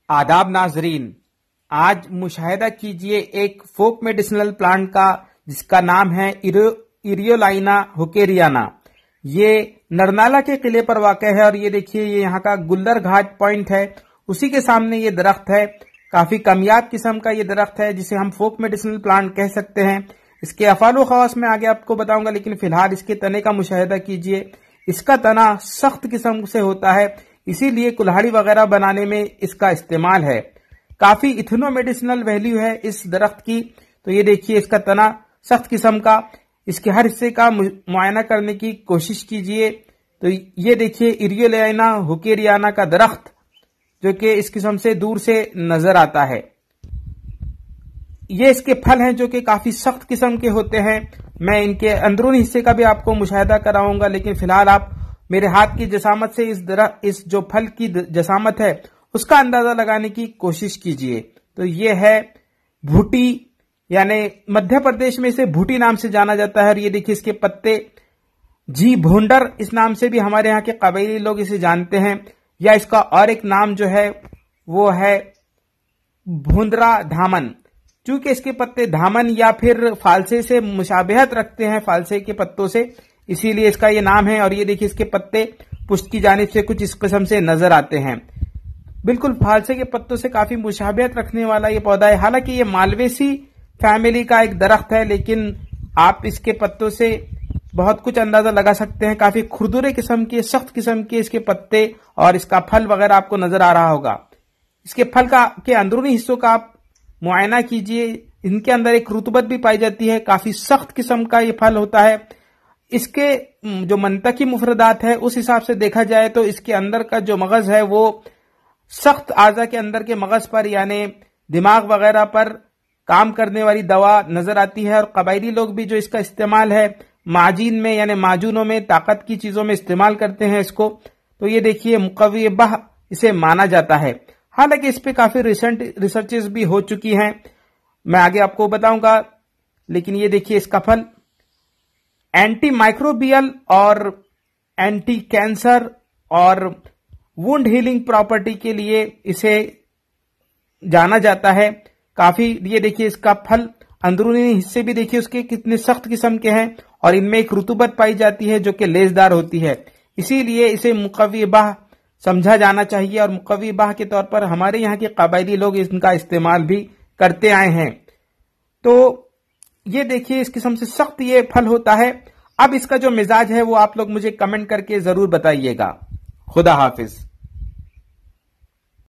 आदाब नाजरीन, आज मुशाहिदा कीजिए एक फोक मेडिसिनल प्लांट का जिसका नाम है इरियोलाइना हुकेरियाना। ये नरनाला के किले पर वाक़ है और ये देखिए ये यहाँ का गुल्लर घाट पॉइंट है, उसी के सामने ये दरख्त है। काफी कामयाब किस्म का ये दरख्त है जिसे हम फोक मेडिसिनल प्लांट कह सकते हैं। इसके अफाल खवास में आगे आपको बताऊंगा, लेकिन फिलहाल इसके तने का मुशाहिदा कीजिए। इसका तना सख्त किस्म से होता है, इसीलिए कुल्हाड़ी वगैरह बनाने में इसका इस्तेमाल है। काफी इथनो मेडिसिनल वैल्यू है इस दरख्त की। तो ये देखिए इसका तना सख्त किस्म का, इसके हर हिस्से का मुआयना करने की कोशिश कीजिए। तो ये देखिए इरियोलाइना हुकेरियाना का दरख्त जो कि इस किस्म से दूर से नजर आता है। ये इसके फल हैं जो कि काफी सख्त किस्म के होते हैं। मैं इनके अंदरूनी हिस्से का भी आपको मुशाहिदा कराऊंगा, लेकिन फिलहाल आप मेरे हाथ की जसामत से इस जो फल की जसामत है उसका अंदाजा लगाने की कोशिश कीजिए। तो ये है भूटी, यानी मध्य प्रदेश में इसे भूटी नाम से जाना जाता है। और ये देखिए इसके पत्ते जी भोंडर इस नाम से भी हमारे यहाँ के कबायली लोग इसे जानते हैं, या इसका और एक नाम जो है वो है भूंदरा धामन। चूंकि इसके पत्ते धामन या फिर फालसे से मुशाबहत रखते हैं, फालसे के पत्तों से, इसीलिए इसका ये नाम है। और ये देखिए इसके पत्ते पुष्ट की जानिब से कुछ इस किस्म से नजर आते हैं। बिल्कुल फालसे के पत्तों से काफी मुशाबहत रखने वाला ये पौधा है। हालांकि ये मालवेसी फैमिली का एक दरख्त है, लेकिन आप इसके पत्तों से बहुत कुछ अंदाजा लगा सकते हैं। काफी खुरदुरे किस्म के, सख्त किस्म के इसके पत्ते और इसका फल वगैरह आपको नजर आ रहा होगा। इसके फल के अंदरूनी हिस्सों का आप मुआयना कीजिए, इनके अंदर एक रुतबत भी पाई जाती है। काफी सख्त किस्म का ये फल होता है। इसके जो मंतकी मुफरदात है उस हिसाब से देखा जाए तो इसके अंदर का जो मगज है वो सख्त आजा के अंदर के मगज पर, यानी दिमाग वगैरह पर काम करने वाली दवा नजर आती है। और कबायली लोग भी जो इसका इस्तेमाल है माजीन में, यानी माजूनों में, ताकत की चीजों में इस्तेमाल करते हैं इसको। तो ये देखिए मुकव्वी बह इसे माना जाता है। हालांकि इस पे काफी रिसेंट रिसर्चेस भी हो चुकी हैं, मैं आगे आपको बताऊंगा। लेकिन ये देखिए इसका फल एंटी माइक्रोबियल और एंटी कैंसर और वुंड हीलिंग प्रॉपर्टी के लिए इसे जाना जाता है काफी। ये देखिए इसका फल अंदरूनी हिस्से भी देखिए उसके कितने सख्त किस्म के हैं और इनमें एक रुतुबत पाई जाती है जो कि लेसदार होती है। इसीलिए इसे मुकव्वी बाह समझा जाना चाहिए और मुकव्वी बाह के तौर पर हमारे यहाँ के कबायली लोग इनका इस्तेमाल भी करते आए हैं। तो ये देखिए इस किस्म से सख्त ये फल होता है। अब इसका जो मिजाज है वो आप लोग मुझे कमेंट करके जरूर बताइएगा। खुदा हाफिज।